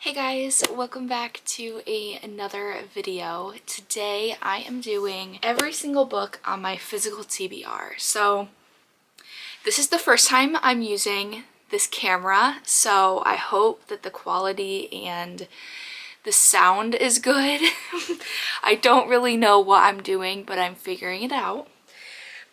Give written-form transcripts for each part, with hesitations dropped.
Hey guys, welcome back to another video. Today I am doing every single book on my physical TBR. So this is the first time I'm using this camera, so I hope that the quality and the sound is good. I don't really know what I'm doing, but I'm figuring it out.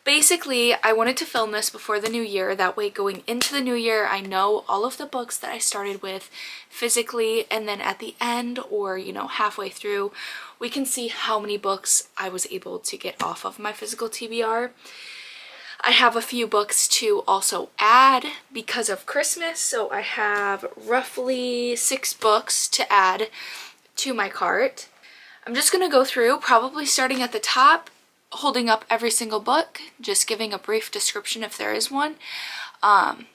Basically, I wanted to film this before the new year. That way, going into the new year, I know all of the books that I started with physically, and then at the end or, halfway through, we can see how many books I was able to get off of my physical TBR. I have a few books to also add because of Christmas, so I have roughly 6 books to add to my cart. I'm just gonna go through, probably starting at the top, holding up every single book, just giving a brief description if there is one, and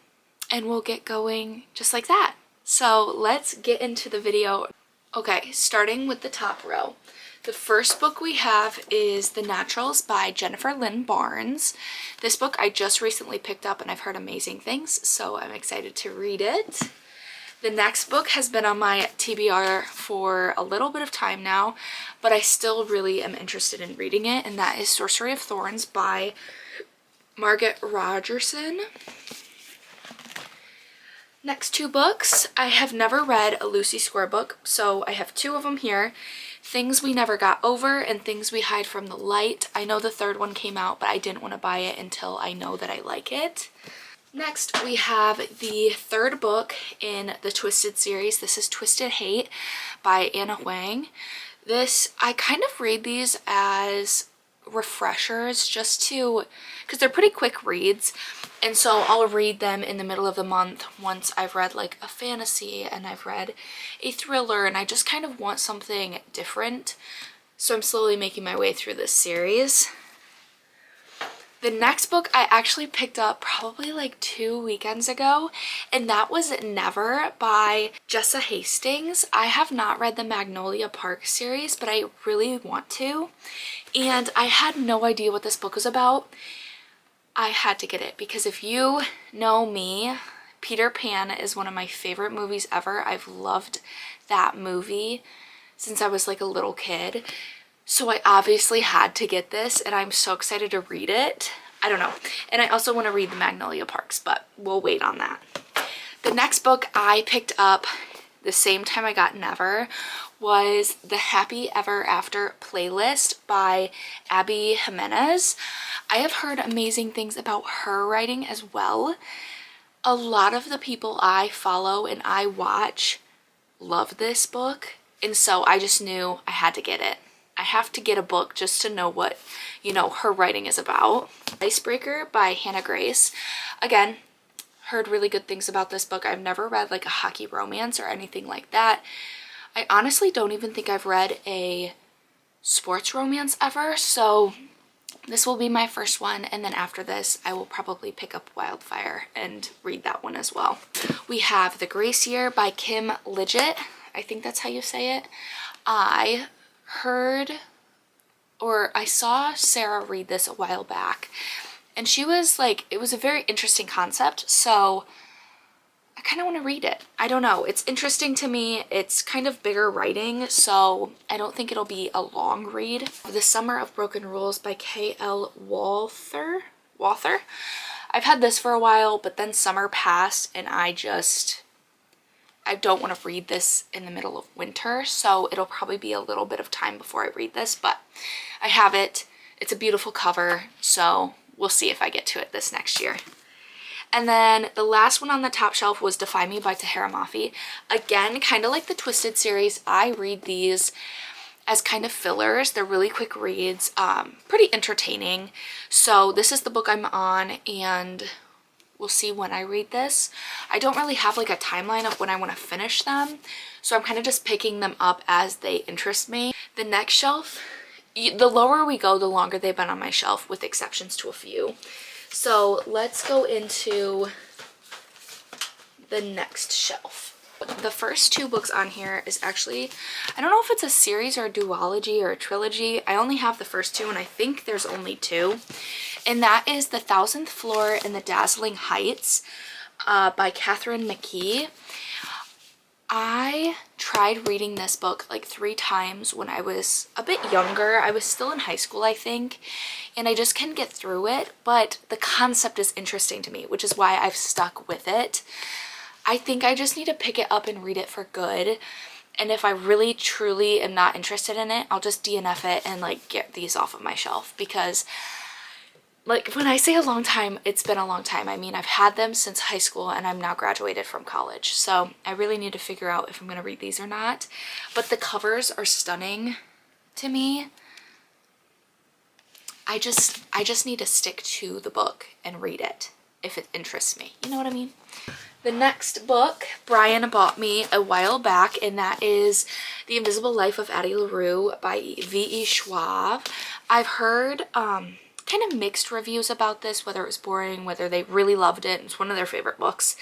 we'll get going just like that. So let's get into the video. Okay, starting with the top row. The first book we have is The Naturals by Jennifer Lynn Barnes. This book I just recently picked up and I've heard amazing things, so I'm excited to read it. The next book has been on my TBR for a little bit of time now, but I still really am interested in reading it, and that is Sorcery of Thorns by Margaret Rogerson. Next 2 books, I have never read a Lucy Square book, so I have 2 of them here. Things We Never Got Over and Things We Hide from the Light. I know the third one came out, but I didn't want to buy it until I know that I like it. Next, we have the third book in the Twisted series. This is Twisted Hate by Anna Huang. I kind of read these as refreshers just to, because they're pretty quick reads, and so I'll read them in the middle of the month once I've read like a fantasy and I've read a thriller, and I just kind of want something different. So I'm slowly making my way through this series. The next book I actually picked up probably like 2 weekends ago, and that was Never by Jessa Hastings. I have not read the Magnolia Park series, but I really want to, and I had no idea what this book was about. I had to get it because if you know me, Peter Pan is one of my favorite movies ever. I've loved that movie since I was like a little kid. So I obviously had to get this, and I'm so excited to read it. I don't know. And I also want to read the Magnolia Parks, but we'll wait on that. The next book I picked up the same time I got Never was The Happy Ever After Playlist by Abby Jimenez. I have heard amazing things about her writing as well. A lot of the people I follow and I watch love this book, and so I just knew I had to get it. I have to get a book just to know what, her writing is about. Icebreaker by Hannah Grace. Again, heard really good things about this book. I've never read like a hockey romance or anything like that. I honestly don't even think I've read a sports romance ever, so this will be my first one, and then after this I will probably pick up Wildfire and read that one as well. We have The Grace Year by Kim Lidgett. I think that's how you say it. I saw Sarah read this a while back, and she was like, it was a very interesting concept, so I kind of want to read it. I don't know, it's interesting to me. It's kind of bigger writing, so I don't think it'll be a long read. The Summer of Broken Rules by K.L. Walther. I've had this for a while, but then summer passed and I don't want to read this in the middle of winter, so it'll probably be a little bit of time before I read this, but I have it. It's a beautiful cover, so we'll see if I get to it this next year. And then the last one on the top shelf was Defy Me by Tahira Mafi. Again, kind of like the Twisted series, I read these as kind of fillers. They're really quick reads, pretty entertaining. So this is the book I'm on, and we'll see when I read this. I don't really have like a timeline of when I want to finish them, so I'm kind of just picking them up as they interest me. The next shelf, the lower we go, the longer they've been on my shelf, with exceptions to a few. So let's go into the next shelf. The first 2 books on here is actually, I don't know if it's a series or a duology or a trilogy. I only have the first 2, and I think there's only 2. And that is The 1000th Floor and the Dazzling Heights by Catherine McKee. I tried tried reading this book like 3 times when I was a bit younger. I was still in high school, I think, and I just couldn't get through it, but the concept is interesting to me, which is why I've stuck with it. I think I just need to pick it up and read it for good. And if I really truly am not interested in it, I'll just DNF it and like get these off of my shelf, because like when I say a long time, it's been a long time. I mean, I've had them since high school and I'm now graduated from college. So I really need to figure out if I'm going to read these or not. But the covers are stunning to me. I just need to stick to the book and read it if it interests me. You know what I mean? The next book Brian bought me a while back, and that is The Invisible Life of Addie LaRue by V.E. Schwab. I've heard kind of mixed reviews about this, whether it was boring, whether they really loved it. It's one of their favorite books.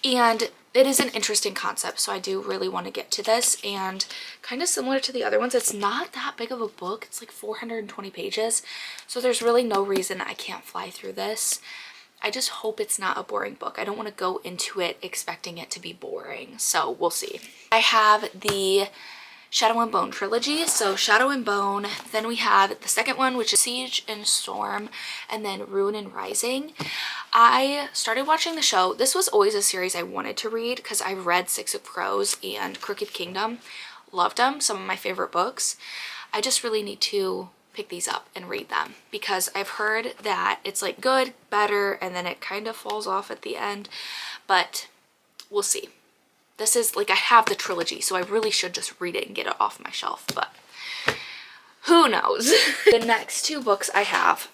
And it is an interesting concept, so I do really want to get to this. And kind of similar to the other ones, it's not that big of a book. It's like 420 pages. So there's really no reason I can't fly through this. I just hope it's not a boring book. I don't want to go into it expecting it to be boring. So we'll see. I have the Shadow and Bone trilogy. So Shadow and Bone, then we have the second one, which is Siege and Storm, and then Ruin and Rising. I started watching the show. This was always a series I wanted to read because I read Six of Crows and Crooked Kingdom. Loved them, some of my favorite books. I just really need to pick these up and read them because I've heard that it's like good, better, and then it kind of falls off at the end, but we'll see. This is like, I have the trilogy, so I really should just read it and get it off my shelf, but who knows? The next 2 books I have,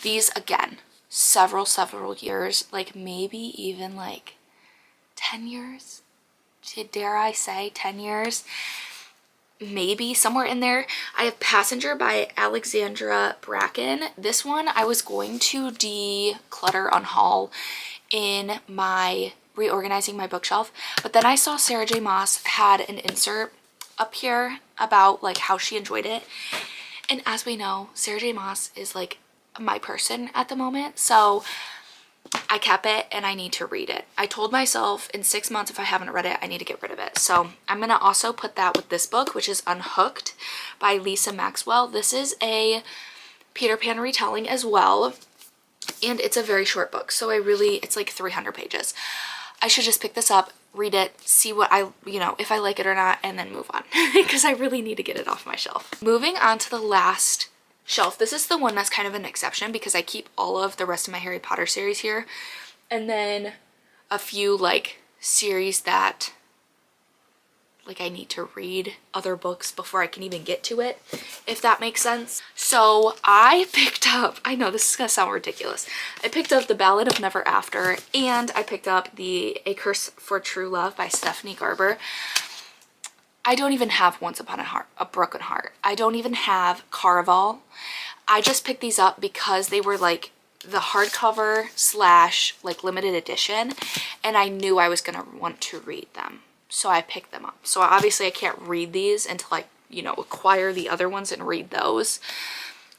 these again, several years, like maybe even like 10 years, dare I say 10 years, maybe somewhere in there. I have Passenger by Alexandra Bracken. This one I was going to declutter, unhaul in my reorganizing my bookshelf, but then I saw Sarah J Maas had an insert up here about like how she enjoyed it, and as we know, Sarah J Maas is like my person at the moment, so I kept it and I need to read it. I told myself in 6 months if I haven't read it, I need to get rid of it. So I'm gonna also put that with this book, which is Unhooked by Lisa Maxwell. This is a Peter Pan retelling as well, and it's a very short book, so it's like 300 pages. I should just pick this up, read it, see what if I like it or not, and then move on because I really need to get it off my shelf. Moving on to the last shelf. This is the one that's kind of an exception because I keep all of the rest of my Harry Potter series here, and then a few like series that like I need to read other books before I can even get to it, if that makes sense. So I picked up, I know this is gonna sound ridiculous, I picked up The Ballad of Never After, and I picked up A Curse for True Love by Stephanie Garber. I don't even have Once Upon a Broken Heart. I don't even have Caraval. I just picked these up because they were like the hardcover / like limited edition, and I knew I was gonna want to read them. So I picked them up. So obviously I can't read these until I, acquire the other ones and read those.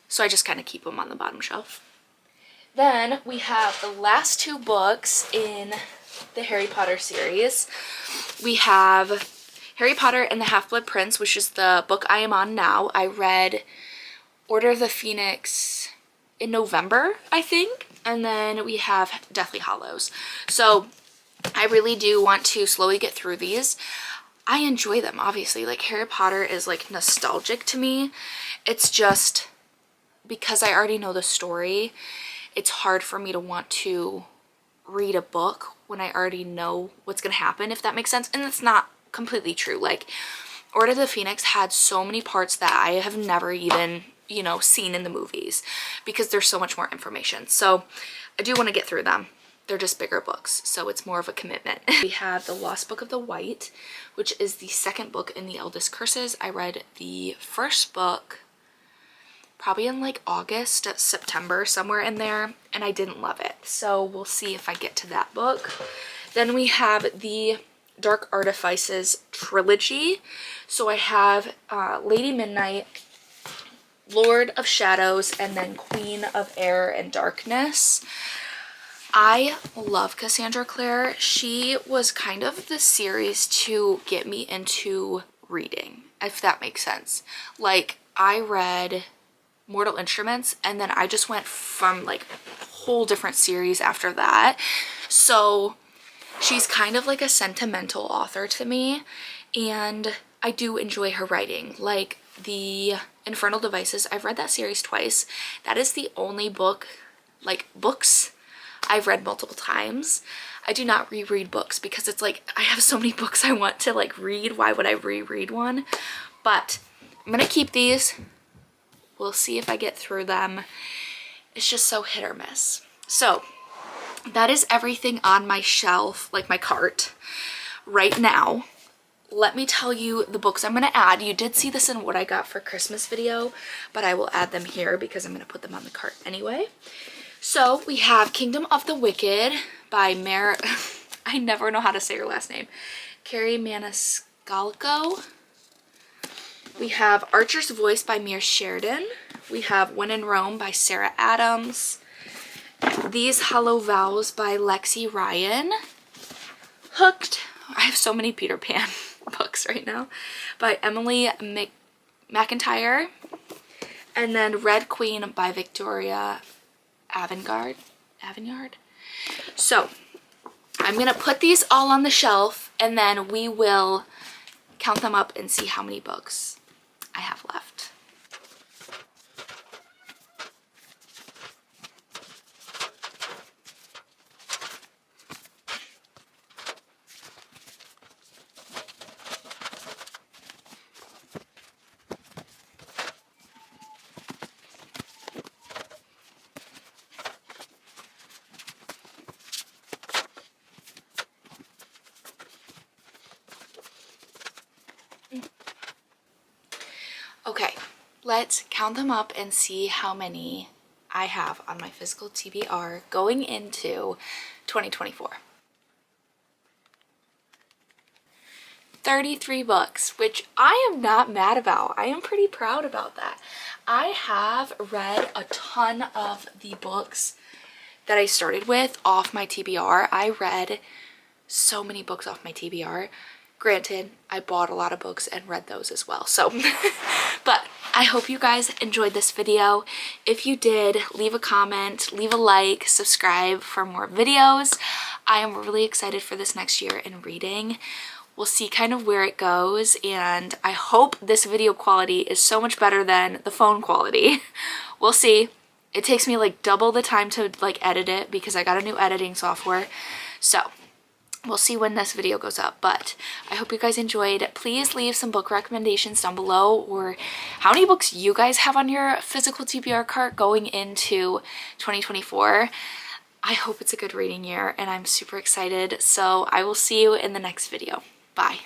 So I just kind of keep them on the bottom shelf. Then we have the last 2 books in the Harry Potter series. We have Harry Potter and the Half-Blood Prince, which is the book I am on now. I read Order of the Phoenix in November, I think. And then we have Deathly Hallows. So I really do want to slowly get through these. I enjoy them, obviously. Like, Harry Potter is like nostalgic to me. It's just because I already know the story, it's hard for me to want to read a book when I already know what's gonna happen, if that makes sense. And it's not completely true. Like, Order of the Phoenix had so many parts that I have never even, seen in the movies because there's so much more information. So I do want to get through them. They're just bigger books, so it's more of a commitment. We have The Lost Book of the White, which is the second book in the Eldest Curses. I read the first book probably in like August, September, somewhere in there, and I didn't love it. So we'll see if I get to that book. Then we have the Dark Artifices trilogy. So I have Lady Midnight, Lord of Shadows, and then Queen of Air and Darkness. I love Cassandra Clare. She was kind of the series to get me into reading, if that makes sense. Like, I read Mortal Instruments and then I just went from like a whole different series after that. So she's kind of like a sentimental author to me, and I do enjoy her writing. Like the Infernal Devices, I've read that series twice. That is the only book, like books, I've read multiple times. I do not reread books because it's like I have so many books I want to like read. Why would I reread one? But I'm gonna keep these. We'll see if I get through them. It's just so hit or miss. So that is everything on my shelf, like my cart right now. Let me tell you the books I'm gonna add. You did see this in what I got for Christmas video, but I will add them here because I'm gonna put them on the cart anyway. So we have Kingdom of the Wicked by I never know how to say her last name. Carrie Maniscalco. We have Archer's Voice by Mare Sheridan. We have When in Rome by Sarah Adams. These Hollow Vows by Lexi Ryan. Hooked. I have so many Peter Pan books right now. By Emily McIntyre. And then Red Queen by Victoria Aveyard. So I'm gonna put these all on the shelf and then we will count them up and see how many books I have left. Okay, let's count them up and see how many I have on my physical TBR going into 2024. 33 books, which I am not mad about. I am pretty proud about that. I have read a ton of the books that I started with off my TBR. I read so many books off my TBR. Granted, I bought a lot of books and read those as well. So, but I hope you guys enjoyed this video. If you did, leave a comment, leave a like, subscribe for more videos. I am really excited for this next year in reading. We'll see kind of where it goes, and I hope this video quality is so much better than the phone quality. We'll see. It takes me like double the time to like edit it because I got a new editing software. So we'll see when this video goes up, but I hope you guys enjoyed. Please leave some book recommendations down below, or how many books you guys have on your physical TBR cart going into 2024. I hope it's a good reading year and I'm super excited. So I will see you in the next video. Bye.